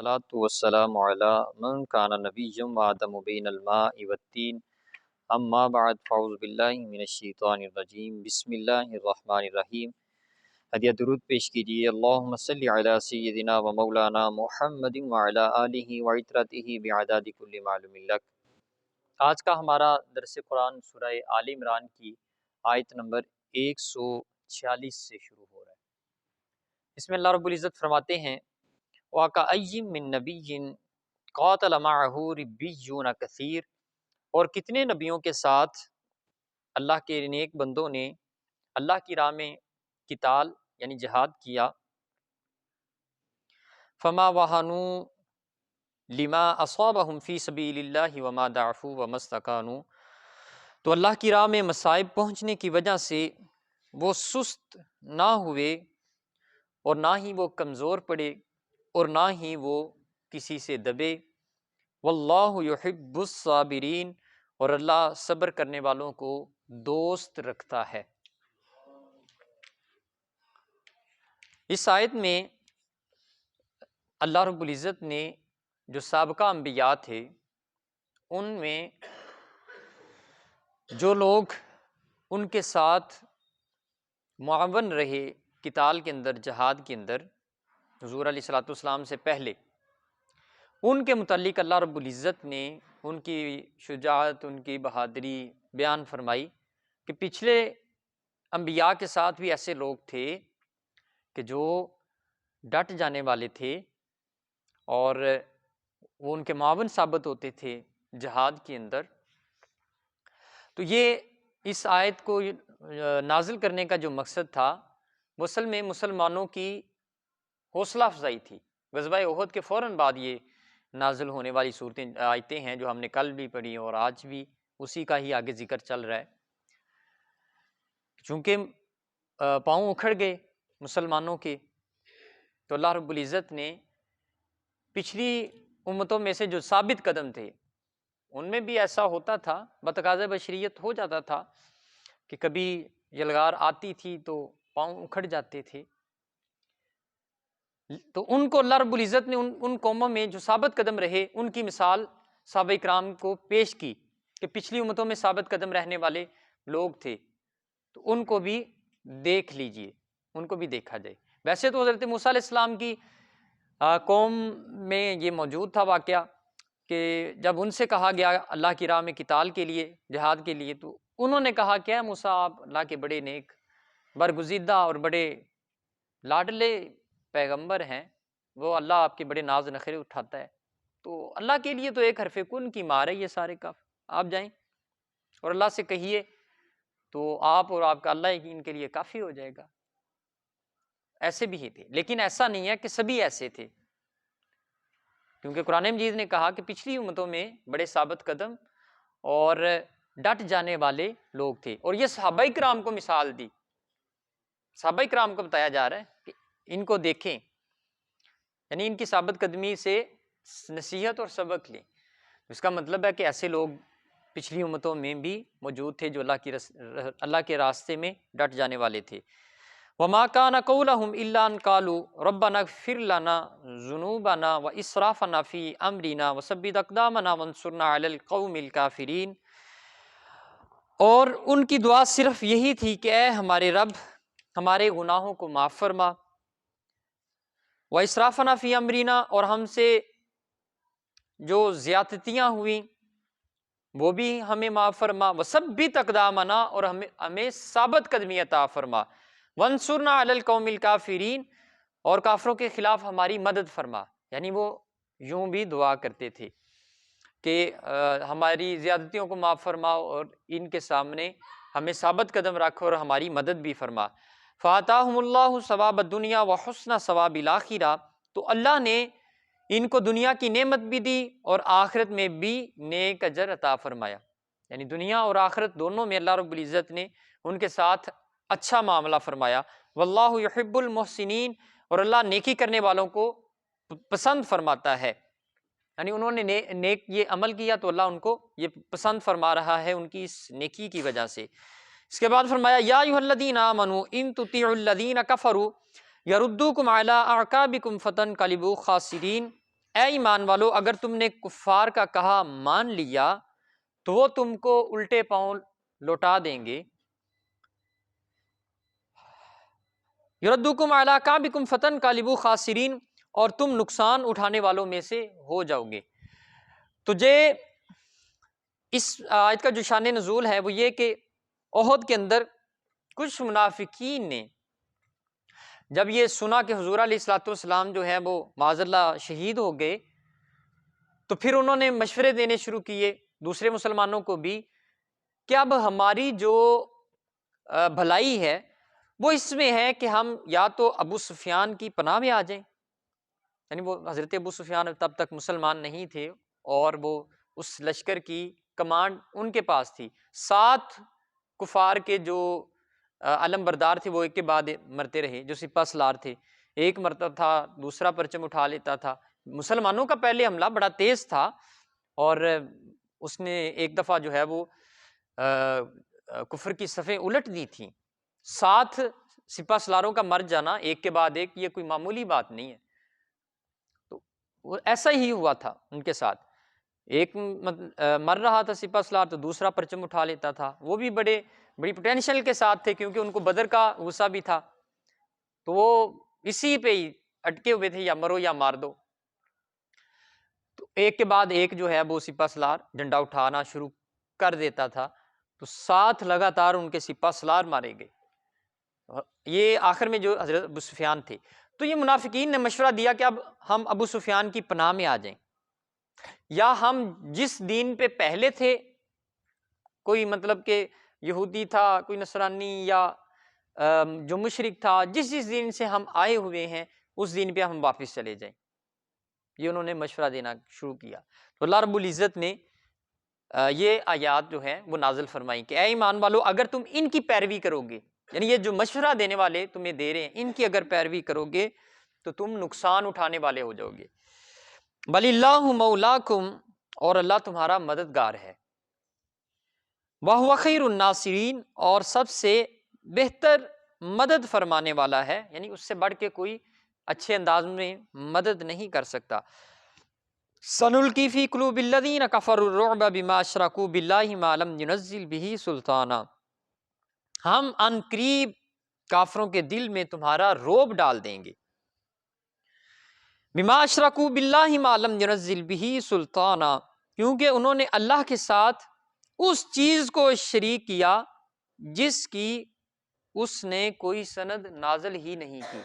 والصلاة والسلام علی من کان نبیا وآدم بین الماء والتین اما بعد فاعوذ باللہ من الشیطان الرجیم بسم اللہ الرحمن الرحیم۔ ہدیہ درود پیش کیجیے۔ اللہم صلی علی سیدنا و مولانا محمد وعلی آلہ وعترتہ بعدد کل معلوم لک۔ آج کا ہمارا درس قرآن سورہ آل عمران کی آیت نمبر 146 سے شروع ہو رہا ہے۔ اس میں اللہ رب العزت فرماتے ہیں وَكَأَيٍّ مِّن نَبِيٍّ قَاتَلَ مَعَهُ رِبِّيُّونَ كَثِيرٌ، اور کتنے نبیوں کے ساتھ اللہ کے نیک بندوں نے اللہ کی راہ میں قتال یعنی جہاد کیا۔ فَمَا وَهَنُوا لِمَا أَصَابَهُمْ فِي سَبِيلِ اللَّهِ وَمَا ضَعُفُوا وَمَا اسْتَكَانُوا، تو اللہ کی راہ میں مصائب پہنچنے کی وجہ سے وہ سست نہ ہوئے اور نہ ہی وہ کمزور پڑے اور نہ ہی وہ کسی سے دبے۔ واللہ یحب الصابرین، اور اللہ صبر کرنے والوں کو دوست رکھتا ہے۔ اس آیت میں اللہ رب العزت نے جو سابقہ انبیاء تھے ان میں جو لوگ ان کے ساتھ معاون رہے قتال کے اندر، جہاد کے اندر، حضور علیہ الصلوۃ والسلام سے پہلے، ان کے متعلق اللہ رب العزت نے ان کی شجاعت، ان کی بہادری بیان فرمائی کہ پچھلے انبیاء کے ساتھ بھی ایسے لوگ تھے کہ جو ڈٹ جانے والے تھے اور وہ ان کے معاون ثابت ہوتے تھے جہاد کے اندر۔ تو یہ اس آیت کو نازل کرنے کا جو مقصد تھا وہ اصل میں مسلمانوں کی حوصلہ افزائی تھی۔ غزوہ احد کے فوراً بعد یہ نازل ہونے والی صورتیں آیتیں ہیں جو ہم نے کل بھی پڑھی اور آج بھی اسی کا ہی آگے ذکر چل رہا ہے۔ چونکہ پاؤں اکھڑ گئے مسلمانوں کے، تو اللہ رب العزت نے پچھلی امتوں میں سے جو ثابت قدم تھے ان میں بھی ایسا ہوتا تھا، بتقاضۂ بشریت ہو جاتا تھا کہ کبھی یلغار آتی تھی تو پاؤں اکھڑ جاتے تھے۔ تو ان کو اللہ رب العزت نے ان قوموں میں جو ثابت قدم رہے ان کی مثال صحابہ اکرام کو پیش کی کہ پچھلی امتوں میں ثابت قدم رہنے والے لوگ تھے، تو ان کو بھی دیکھ لیجئے، ان کو بھی دیکھا جائے۔ ویسے تو حضرت موسیٰ علیہ السلام کی قوم میں یہ موجود تھا واقعہ کہ جب ان سے کہا گیا اللہ کی راہ میں قتال کے لیے، جہاد کے لیے، تو انہوں نے کہا کہ اے موسیٰ، آپ اللہ کے بڑے نیک، برگزیدہ اور بڑے لاڈلے پیغمبر ہیں، وہ اللہ آپ کے بڑے ناز نخرے اٹھاتا ہے، تو اللہ کے لیے تو ایک حرف کن کی مار ہے یہ سارے کاف، آپ جائیں اور اللہ سے کہیے تو آپ اور آپ کا اللہ ان کے لیے کافی ہو جائے گا۔ ایسے بھی ہی تھے، لیکن ایسا نہیں ہے کہ سبھی ایسے تھے، کیونکہ قرآن مجید نے کہا کہ پچھلی امتوں میں بڑے ثابت قدم اور ڈٹ جانے والے لوگ تھے، اور یہ صحابہ کرام کو مثال دی، صحابہ کرام کو بتایا جا رہا ہے کہ ان کو دیکھیں، یعنی ان کی ثابت قدمی سے نصیحت اور سبق لیں۔ اس کا مطلب ہے کہ ایسے لوگ پچھلی امتوں میں بھی موجود تھے جو اللہ کے راستے میں ڈٹ جانے والے تھے۔ وَمَا كَانَ قَوْلَهُمْ إِلَّا أَن قَالُوا رَبَّنَا اغْفِرْ لَنَا ذُنُوبَنَا وَإِسْرَافَنَا فِي أَمْرِنَا وَثَبِّتْ أَقْدَامَنَا وَانصُرْنَا عَلَى الْقَوْمِ الْكَافِرِينَ، اور ان کی دعا صرف یہی تھی کہ اے ہمارے رب، ہمارے گناہوں کو معاف فرما، وَإِسْرَافَنَا فِي أَمْرِنَا، اور ہم سے جو زیادتیاں ہوئیں وہ بھی ہمیں معاف فرما، وَثَبِّتْ أَقْدَامَنَا، اور ہمیں ثابت قدمی عطا فرما، وَانصُرْنَا عَلَى الْقَوْمِ الْكَافِرِينَ، اور کافروں کے خلاف ہماری مدد فرما۔ یعنی وہ یوں بھی دعا کرتے تھے کہ ہماری زیادتیوں کو معاف فرما اور ان کے سامنے ہمیں ثابت قدم رکھ اور ہماری مدد بھی فرما۔ فَآتَاهُمُ اللَّهُ ثَوَابَ الدُّنْيَا وَحُسْنَ ثَوَابِ الْآخِرَةِ، تو اللہ نے ان کو دنیا کی نعمت بھی دی اور آخرت میں بھی نیک اجر عطا فرمایا، یعنی دنیا اور آخرت دونوں میں اللہ رب العزت نے ان کے ساتھ اچھا معاملہ فرمایا۔ واللہ یحب المحسنین، اور اللہ نیکی کرنے والوں کو پسند فرماتا ہے، یعنی انہوں نے نیک یہ عمل کیا تو اللہ ان کو یہ پسند فرما رہا ہے ان کی اس نیکی کی وجہ سے۔ اس کے بعد فرمایا یا ایھا الذین آمنوا ان تطیعوا الذین کفروا یردوکم علی اعقابکم فتنقلبوا خاسرین، اے ایمان والو اگر تم نے کفار کا کہا مان لیا تو وہ تم کو الٹے پاؤں لوٹا دیں گے. یردکم علی اعقابکم فتنقلبوا خاسرین، اور تم نقصان اٹھانے والوں میں سے ہو جاؤ گے. تجھے اس آیت کا جو شان نزول ہے وہ یہ کہ احد کے اندر کچھ منافقین نے جب یہ سنا کہ حضور علیہ الصلوۃ والسلام جو ہے وہ معاذ اللہ شہید ہو گئے، تو پھر انہوں نے مشورے دینے شروع کیے دوسرے مسلمانوں کو بھی کہ اب ہماری جو بھلائی ہے وہ اس میں ہے کہ ہم یا تو ابو سفیان کی پناہ میں آ جائیں، یعنی وہ حضرت ابو سفیان تب تک مسلمان نہیں تھے اور وہ اس لشکر کی کمانڈ ان کے پاس تھی. 7 کفار کے جو علم بردار تھے وہ ایک کے بعد مرتے رہے، جو سپہ سالار تھے، ایک مرتا تھا دوسرا پرچم اٹھا لیتا تھا. مسلمانوں کا پہلے حملہ بڑا تیز تھا اور اس نے ایک دفعہ جو ہے وہ کفر کی صفیں الٹ دی تھیں. 7 سپہ سالاروں کا مر جانا ایک کے بعد ایک یہ کوئی معمولی بات نہیں ہے. تو وہ ایسا ہی ہوا تھا ان کے ساتھ، ایک مر رہا تھا سپہ سالار تو دوسرا پرچم اٹھا لیتا تھا. وہ بھی بڑی پوٹینشیل کے ساتھ تھے کیونکہ ان کو بدر کا غصہ بھی تھا، تو وہ اسی پہ ہی اٹکے ہوئے تھے، یا مرو یا مار دو. تو ایک کے بعد ایک جو ہے وہ سپہ سالار ڈنڈا اٹھانا شروع کر دیتا تھا، تو 7 لگاتار ان کے سپہ سالار مارے گئے. یہ آخر میں جو حضرت ابو سفیان تھے، تو یہ منافقین نے مشورہ دیا کہ اب ہم ابو سفیان کی پناہ میں آ جائیں، یا ہم جس دین پہ پہلے تھے، کوئی مطلب کہ یہودی تھا، کوئی نصرانی، یا جو مشرک تھا، جس دین سے ہم آئے ہوئے ہیں اس دین پہ ہم واپس چلے جائیں. یہ انہوں نے مشورہ دینا شروع کیا. تو اللہ رب العزت نے یہ آیات جو ہے وہ نازل فرمائی کہ اے ایمان والو اگر تم ان کی پیروی کرو گے، یعنی یہ جو مشورہ دینے والے تمہیں دے رہے ہیں ان کی اگر پیروی کرو گے تو تم نقصان اٹھانے والے ہو جاؤ گے. بل اللہ مولاکم، اور اللہ تمہارا مددگار ہے. وَهُوَ خَيْرُ النَّاصِرِينَ، اور سب سے بہتر مدد فرمانے والا ہے، یعنی اس سے بڑھ کے کوئی اچھے انداز میں مدد نہیں کر سکتا. سَنُلْقِي فِي قُلُوبِ الَّذِينَ كَفَرُوا الرُّعْبَ بِمَا أَشْرَكُوا بِاللَّهِ مَا لَمْ يُنَزِّلْ بِهِ سُلْطَانًا، ہم ان قریب کافروں کے دل میں تمہارا روب ڈال دیں گے. بِمَا أَشْرَكُوا بِاللَّهِ مَا لَمْ يُنَزِّلْ بِهِ سُلْطَانًا، کیونکہ انہوں نے اللہ کے ساتھ اس چیز کو شریک کیا جس کی اس نے کوئی سند نازل ہی نہیں کی.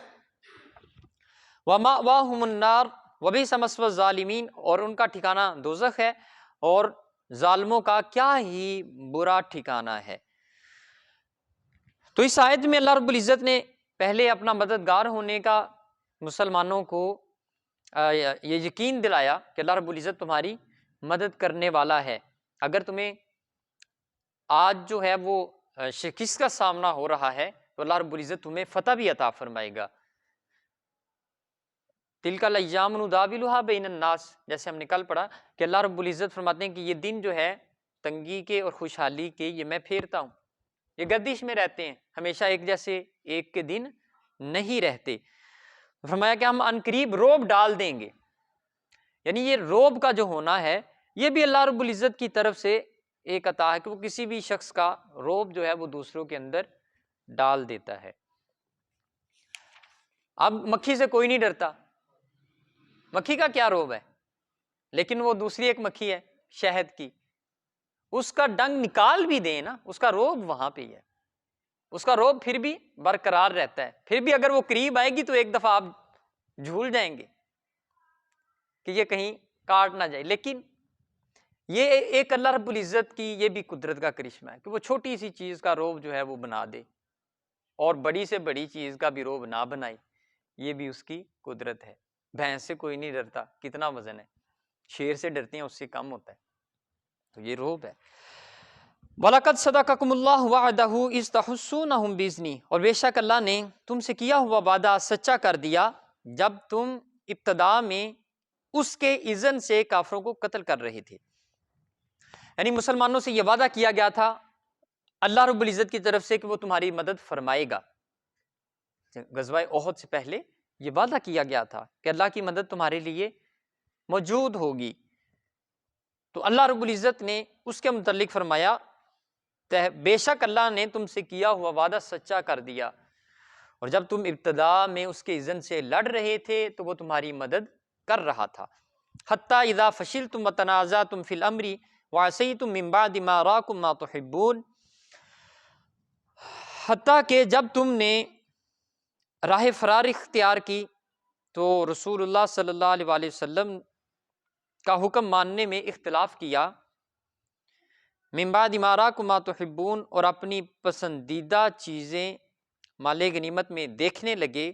وَمَأْوَاهُمُ النَّارُ وَبِئْسَ مَثْوَى الظَّالِمِينَ، اور ان کا ٹھکانہ دوزخ ہے اور ظالموں کا کیا ہی برا ٹھکانہ ہے. تو اس آیت میں اللہ رب العزت نے پہلے اپنا مددگار ہونے کا مسلمانوں کو یہ یقین دلایا کہ اللہ رب العزت تمہاری مدد کرنے والا ہے. اگر تمہیں آج جو ہے وہ شکست کا سامنا ہو رہا ہے تو اللہ رب العزت تمہیں فتح بھی عطا فرمائے گا. تلک الایام نداولها بین الناس، جیسے ہم نے کل پڑھا کہ اللہ رب العزت فرماتے ہیں کہ یہ دن جو ہے تنگی کے اور خوشحالی کے یہ میں پھیرتا ہوں. یہ گردش میں رہتے ہیں، ہمیشہ ایک جیسے ایک کے دن نہیں رہتے. فرمایا کہ ہم عنقریب روب ڈال دیں گے، یعنی یہ روب کا جو ہونا ہے یہ بھی اللہ رب العزت کی طرف سے ایک عطا ہے کہ وہ کسی بھی شخص کا روب جو ہے وہ دوسروں کے اندر ڈال دیتا ہے. اب مکھی سے کوئی نہیں ڈرتا، مکھی کا کیا روب ہے، لیکن وہ دوسری ایک مکھی ہے شہد کی، اس کا ڈنگ نکال بھی دیں نا، اس کا روب وہاں پہ ہی ہے، اس کا روب پھر بھی برقرار رہتا ہے. پھر بھی اگر وہ قریب آئے گی تو ایک دفعہ آپ جھول جائیں گے کہ یہ کہیں کاٹ نہ جائے. لیکن یہ ایک اللہ رب العزت کی یہ بھی قدرت کا کرشمہ ہے کہ وہ چھوٹی سی چیز کا روب جو ہے وہ بنا دے اور بڑی سے بڑی چیز کا بھی روب نہ بنائے، یہ بھی اس کی قدرت ہے. بھینس سے کوئی نہیں ڈرتا، کتنا وزن ہے، شیر سے ڈرتے ہیں اس سے کم ہوتا ہے، تو یہ روب ہے. وَلَقَدْ صَدَقَكُمُ اللَّهُ وَعْدَهُ إِذْ تَحُسُّونَهُم بِإِذْنِهِ، اور بے شک اللہ نے تم سے کیا ہوا وعدہ سچا کر دیا جب تم ابتدا میں اس کے اذن سے کافروں کو قتل کر رہے تھے. یعنی مسلمانوں سے یہ وعدہ کیا گیا تھا اللہ رب العزت کی طرف سے کہ وہ تمہاری مدد فرمائے گا. غزوہ احد سے پہلے یہ وعدہ کیا گیا تھا کہ اللہ کی مدد تمہارے لیے موجود ہوگی۔ تو اللہ رب العزت نے اس کے متعلق فرمایا بے شک اللہ نے تم سے کیا ہوا وعدہ سچا کر دیا، اور جب تم ابتدا میں اس کے اذن سے لڑ رہے تھے تو وہ تمہاری مدد کر رہا تھا۔ حتیٰ اذا فشلتم وتنازعتم فی الامر وعصیتم من بعد ما اراکم ما تحبون، حتیٰ کہ جب تم نے راہ فرار اختیار کی تو رسول اللہ صلی اللہ علیہ وآلہ وسلم کا حکم ماننے میں اختلاف کیا، من بعد ما اراکم ما تحبون، اور اپنی پسندیدہ چیزیں مال غنیمت میں دیکھنے لگے،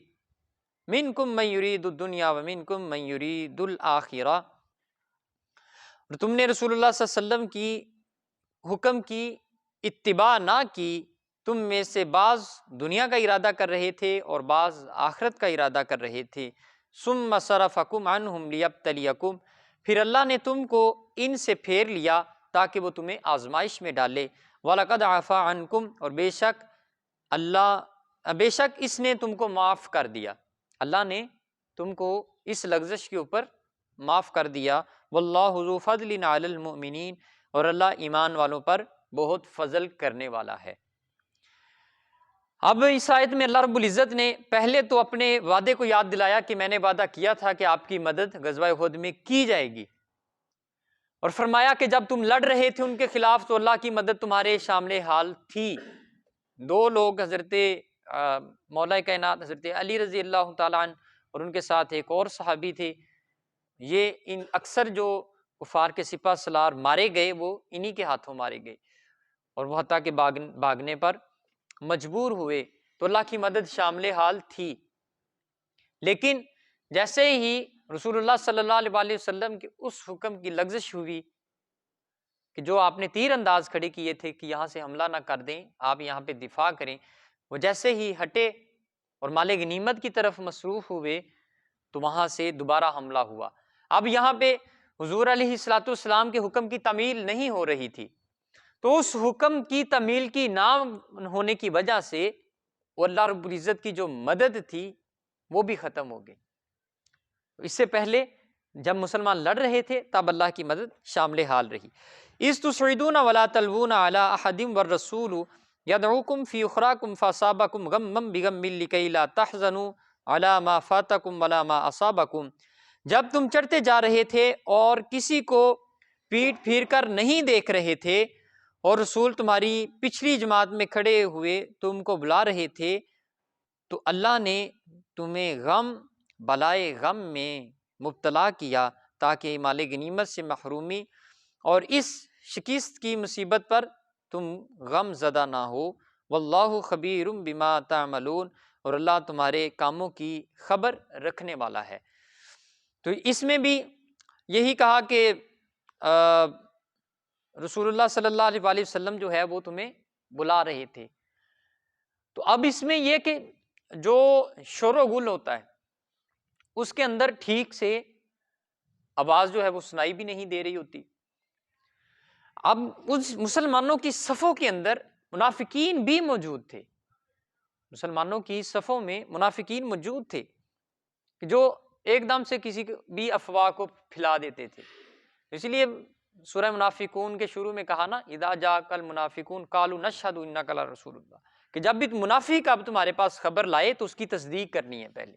منکم من یرید الدنیا ومنکم من یرید الآخرہ، اور تم نے رسول اللہ صلی اللہ علیہ وسلم کی حکم کی اتباع نہ کی، تم میں سے بعض دنیا کا ارادہ کر رہے تھے اور بعض آخرت کا ارادہ کر رہے تھے، ثم صرفکم عنہم لیبتلیکم، پھر اللہ نے تم کو ان سے پھیر لیا تاکہ وہ تمہیں آزمائش میں ڈالے، وَلَقَدْ عَفَا عَنْكُمْ، اور بے شک اس نے تم کو معاف کر دیا، اللہ نے تم کو اس لغزش کے اوپر معاف کر دیا، وَاللَّهُ ذُو فَضْلٍ عَلَى الْمُؤْمِنِينَ، اور اللہ ایمان والوں پر بہت فضل کرنے والا ہے۔ اب اس آیت میں اللہ رب العزت نے پہلے تو اپنے وعدے کو یاد دلایا کہ میں نے وعدہ کیا تھا کہ آپ کی مدد غزوہ احد میں کی جائے گی، اور فرمایا کہ جب تم لڑ رہے تھے ان کے خلاف تو اللہ کی مدد تمہارے شامل حال تھی۔ دو لوگ حضرت مولا کائنات حضرت علی رضی اللہ تعالیٰ عنہ اور ان کے ساتھ ایک اور صحابی تھے، یہ ان اکثر جو کفار کے سپہ سالار مارے گئے وہ انہی کے ہاتھوں مارے گئے، اور وہ حتیٰ کہ بھاگنے پر مجبور ہوئے، تو اللہ کی مدد شامل حال تھی۔ لیکن جیسے ہی رسول اللہ صلی اللہ علیہ وآلہ وسلم کے اس حکم کی لغزش ہوئی کہ جو آپ نے تیر انداز کھڑے کیے تھے کہ یہاں سے حملہ نہ کر دیں، آپ یہاں پہ دفاع کریں، وہ جیسے ہی ہٹے اور مال غنیمت کی طرف مصروف ہوئے تو وہاں سے دوبارہ حملہ ہوا۔ اب یہاں پہ حضور علیہ الصلوۃ والسلام کے حکم کی تعمیل نہیں ہو رہی تھی، تو اس حکم کی تعمیل کی نہ ہونے کی وجہ سے وہ اللہ رب العزت کی جو مدد تھی وہ بھی ختم ہو گئی۔ اس سے پہلے جب مسلمان لڑ رہے تھے تب اللہ کی مدد شامل حال رہی۔ اذ تصعدون ولا تلوون علی احد والرسول یدعوکم فی اخراکم فاصابکم غما بغم لکی لا تحزنوا علی ما فاتکم ولا ما اصابکم، جب تم چڑھتے جا رہے تھے اور کسی کو پیٹ پھیر کر نہیں دیکھ رہے تھے اور رسول تمہاری پچھلی جماعت میں کھڑے ہوئے تم کو بلا رہے تھے، تو اللہ نے تمہیں غم بلائے غم میں مبتلا کیا تاکہ مال غنیمت سے محرومی اور اس شکست کی مصیبت پر تم غم زدہ نہ ہو، واللہ خبیر بما تعملون، اور اللہ تمہارے کاموں کی خبر رکھنے والا ہے۔ تو اس میں بھی یہی کہا کہ رسول اللہ صلی اللہ علیہ وآلہ وسلم جو ہے وہ تمہیں بلا رہے تھے۔ تو اب اس میں یہ کہ جو شور و غل ہوتا ہے اس کے اندر ٹھیک سے آواز جو ہے وہ سنائی بھی نہیں دے رہی ہوتی۔ اب اس مسلمانوں کی صفوں کے اندر منافقین بھی موجود تھے، مسلمانوں کی صفوں میں منافقین موجود تھے جو ایک دم سے کسی بھی افواہ کو پھیلا دیتے تھے۔ اس لیے سورہ منافقون کے شروع میں کہا نا، اذا جاءک المنافقون قالوا نشہد انک لرسول اللہ، کہ جب بھی منافق اب تمہارے پاس خبر لائے تو اس کی تصدیق کرنی ہے، پہلے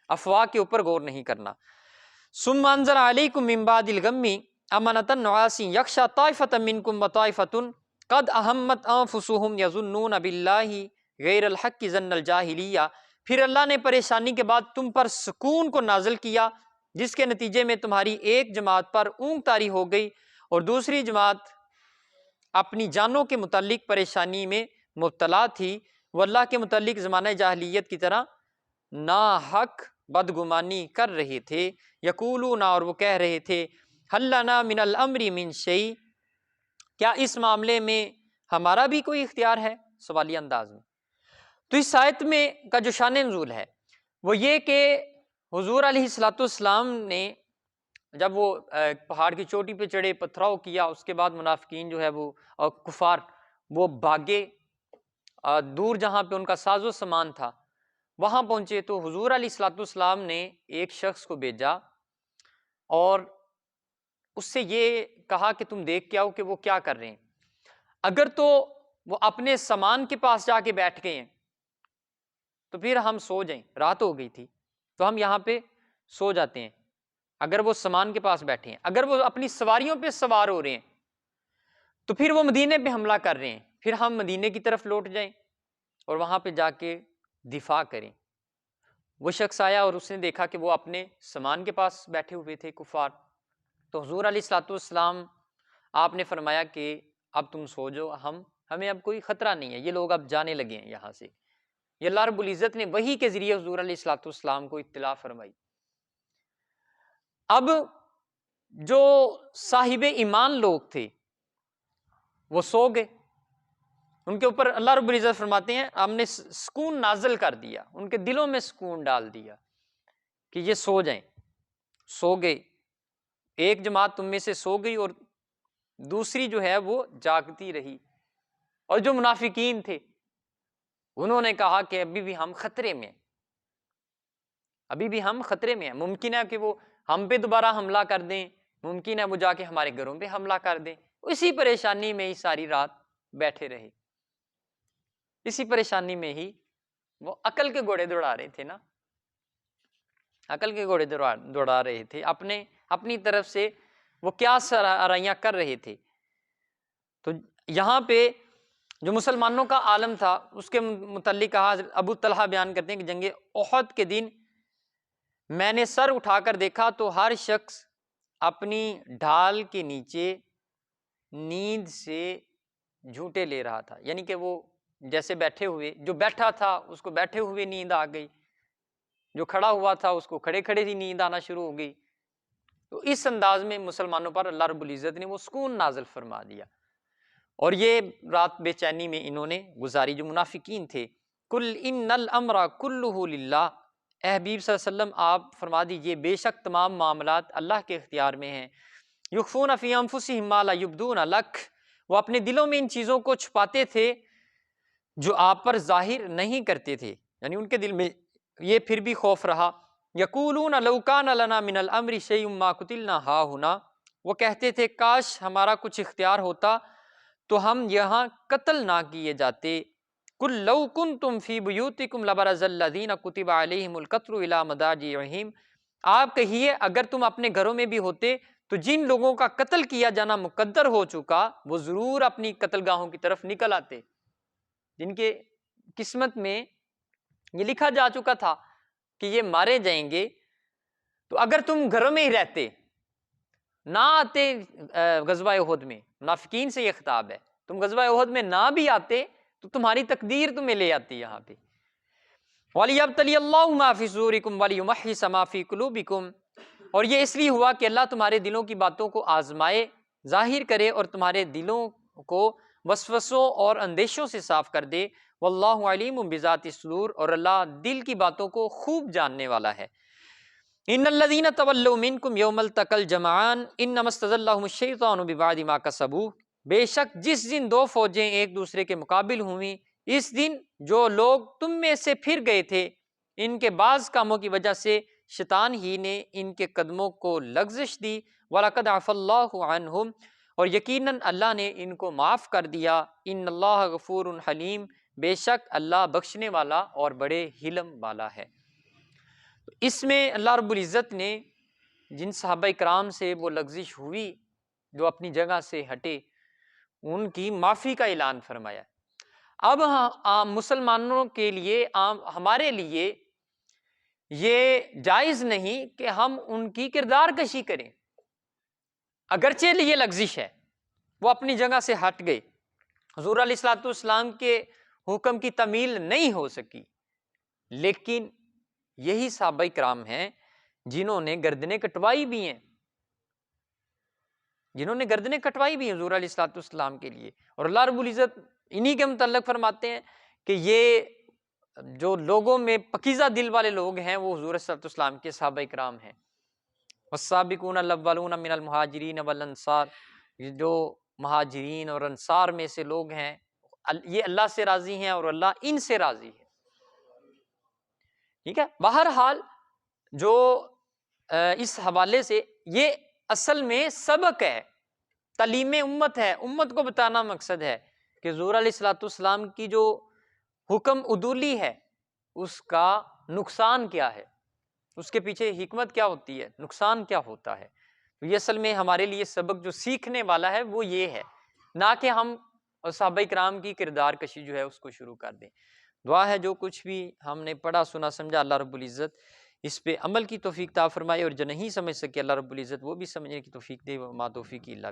افواہ کے اوپر غور نہیں کرنا۔ ثم انزل علیکم من بعد الغم امنۃ نعاسا یغشی طائفۃ منکم وطائفۃ قد اہمت انفسہم یظنون باللہ غیر الحق ظن الجاہلیہ، پھر اللہ نے پریشانی کے بعد تم پر سکون کو نازل کیا جس کے نتیجے میں تمہاری ایک جماعت پر اونگ طاری ہو گئی اور دوسری جماعت اپنی جانوں کے متعلق پریشانی میں مبتلا تھی، وہ اللہ کے متعلق زمانہ جاہلیت کی طرح ناحق بدگمانی کر رہے تھے، یقولون، اور وہ کہہ رہے تھے، حل لنا من الامر من شیء، کیا اس معاملے میں ہمارا بھی کوئی اختیار ہے، سوالیہ انداز میں۔ تو اس آیت میں کا جو شان نزول ہے وہ یہ کہ حضور علیہ الصلوۃ والسلام نے جب وہ پہاڑ کی چوٹی پہ چڑھے، پتھراؤ کیا، اس کے بعد منافقین جو ہے وہ کفار وہ بھاگے، دور جہاں پہ ان کا ساز و سامان تھا وہاں پہنچے، تو حضور علیہ الصلوۃ والسلام نے ایک شخص کو بھیجا اور اس سے یہ کہا کہ تم دیکھ کے آؤ کہ وہ کیا کر رہے ہیں. اگر تو وہ اپنے سامان کے پاس جا کے بیٹھ گئے ہیں تو پھر ہم سو جائیں، رات ہو گئی تھی تو ہم یہاں پہ سو جاتے ہیں اگر وہ سامان کے پاس بیٹھے ہیں. اگر وہ اپنی سواریوں پہ سوار ہو رہے ہیں تو پھر وہ مدینے پہ حملہ کر رہے ہیں، پھر ہم مدینے کی طرف لوٹ جائیں اور وہاں پہ جا کے دفاع کریں. وہ شخص آیا اور اس نے دیکھا کہ وہ اپنے سامان کے پاس بیٹھے ہوئے تھے کفار. تو حضور علیہ الصلوۃ والسلام آپ نے فرمایا کہ اب تم سو جاؤ، ہمیں اب کوئی خطرہ نہیں ہے، یہ لوگ اب جانے لگے ہیں یہاں سے. یہ اللہ رب العزت نے وحی کے ذریعے حضور علیہ الصلوۃ والسلام کو اطلاع فرمائی. اب جو صاحب ایمان لوگ تھے وہ سو گئے، ان کے اوپر اللہ رب العزت فرماتے ہیں ہم نے سکون نازل کر دیا، ان کے دلوں میں سکون ڈال دیا کہ یہ سو جائیں. سو گئے، ایک جماعت تم میں سے سو گئی اور دوسری جو ہے وہ جاگتی رہی. اور جو منافقین تھے انہوں نے کہا کہ ابھی بھی ہم خطرے میں ہیں، ابھی بھی ہم خطرے میں ہیں، ممکن ہے کہ وہ ہم پہ دوبارہ حملہ کر دیں، ممکن ہے وہ جا کے ہمارے گھروں پہ حملہ کر دیں. اسی پریشانی میں ہی ساری رات بیٹھے رہے، اسی پریشانی میں ہی وہ عقل کے گھوڑے دوڑا رہے تھے نا، عقل کے گھوڑے دوڑا رہے تھے، اپنی طرف سے وہ کیا آرائیاں کر رہے تھے. تو یہاں پہ جو مسلمانوں کا عالم تھا اس کے متعلق کہا، ابو طلحہ بیان کرتے ہیں کہ جنگ احد کے دن میں نے سر اٹھا کر دیکھا تو ہر شخص اپنی ڈھال کے نیچے نیند سے جھوٹے لے رہا تھا. یعنی کہ وہ جیسے بیٹھے ہوئے، جو بیٹھا تھا اس کو بیٹھے ہوئے نیند آ گئی، جو کھڑا ہوا تھا اس کو کھڑے کھڑے ہی نیند آنا شروع ہو گئی. تو اس انداز میں مسلمانوں پر اللہ رب العزت نے وہ سکون نازل فرما دیا اور یہ رات بے چینی میں انہوں نے گزاری. جو منافقین تھے، کل ان الامر کلہ للہ، اے حبیب صلی اللہ علیہ وسلم آپ فرما دیجئے بے شک تمام معاملات اللہ کے اختیار میں ہیں. یخفون فی انفسہم ما لا یبدون لک، وہ اپنے دلوں میں ان چیزوں کو چھپاتے تھے جو آپ پر ظاہر نہیں کرتے تھے، یعنی ان کے دل میں یہ پھر بھی خوف رہا. یقولون لو کان لنا من الامر شیء ما قتلنا ہاہنا، وہ کہتے تھے کاش ہمارا کچھ اختیار ہوتا تو ہم یہاں قتل نہ کیے جاتے. قل لو کنتم فی بیوتکم لبرز الذین کتب علیہم القتل الی مضاجعہم، آپ کہیے اگر تم اپنے گھروں میں بھی ہوتے تو جن لوگوں کا قتل کیا جانا مقدر ہو چکا وہ ضرور اپنی قتل گاہوں کی طرف نکل آتے، جن کے قسمت میں یہ لکھا جا چکا تھا کہ یہ مارے جائیں گے. تو اگر تم گھروں میں ہی رہتے، نہ آتے غزوہ احد میں، منافقین سے یہ خطاب ہے، تم غزوہ احد میں نہ بھی آتے تو تمہاری تقدیر تمہیں لے آتی یہاں پہ. وَلِيَبْتَلِيَ اللَّهُ مَا فِي صُدُورِكُمْ وَلِيُمَحِّصَ مَا فِي قُلُوبِكُمْ، اور یہ اس لیے ہوا کہ اللہ تمہارے دلوں کی باتوں کو آزمائے، ظاہر کرے اور تمہارے دلوں کو وسوسوں اور اندیشوں سے صاف کر دے. واللہ علیم بذات الصدور، اور اللہ دل کی باتوں کو خوب جاننے والا ہے. ان الذین تولوا منکم یوم التقى الجمعان انما استزلهم الشیطان ببعض ما کسبوا، بے شک جس دن دو فوجیں ایک دوسرے کے مقابل ہوئیں، اس دن جو لوگ تم میں سے پھر گئے تھے ان کے بعض کاموں کی وجہ سے شیطان ہی نے ان کے قدموں کو لغزش دی. وَلَقَدْ عَفَا اللَّهُ عَنْهُمْ، اور یقیناً اللہ نے ان کو معاف کر دیا. ان اللہ غفور حلیم، بے شک اللہ بخشنے والا اور بڑے حلم والا ہے. اس میں اللہ رب العزت نے جن صحابہ کرام سے وہ لغزش ہوئی جو اپنی جگہ سے ہٹے ان کی معافی کا اعلان فرمایا. اب عام مسلمانوں کے لیے، ہمارے لیے یہ جائز نہیں کہ ہم ان کی کردار کشی کریں. اگرچہ یہ لغزش ہے، وہ اپنی جگہ سے ہٹ گئے، حضور علیہ الصلوۃ والسلام کے حکم کی تعمیل نہیں ہو سکی، لیکن یہی صحابہ کرام ہیں جنہوں نے گردنیں کٹوائی بھی ہیں، حضور علیہ الصلوۃ والسلام کے لیے. اور اللہ رب العزت انہی کے متعلق فرماتے ہیں کہ یہ جو لوگوں میں پکیزہ دل والے لوگ ہیں وہ حضور صلی اللہ علیہ وسلم کے صحابہ کرام ہیں. والسابقون الاولون من المہاجرین والانصار، جو مہاجرین اور انصار میں سے لوگ ہیں یہ اللہ سے راضی ہیں اور اللہ ان سے راضی ہے. ٹھیک ہے، بہرحال جو اس حوالے سے یہ اصل میں سبق ہے، تعلیم امت ہے، امت کو بتانا مقصد ہے کہ حضور علیہ الصلوۃ والسلام کی جو حکم عدولی ہے اس کا نقصان کیا ہے، اس کے پیچھے حکمت کیا ہوتی ہے، نقصان کیا ہوتا ہے۔ تو یہ اصل میں ہمارے لیے سبق جو سیکھنے والا ہے وہ یہ ہے، نہ کہ ہم صحابہ کرام کی کردار کشی جو ہے اس کو شروع کر دیں۔ دعا ہے جو کچھ بھی ہم نے پڑھا سنا سمجھا اللہ رب العزت اس پہ عمل کی توفیق عطا فرمائے، اور جو نہیں سمجھ سکے اللہ رب العزت وہ بھی سمجھنے کی توفیق دے۔ وما توفیقی الا باللہ۔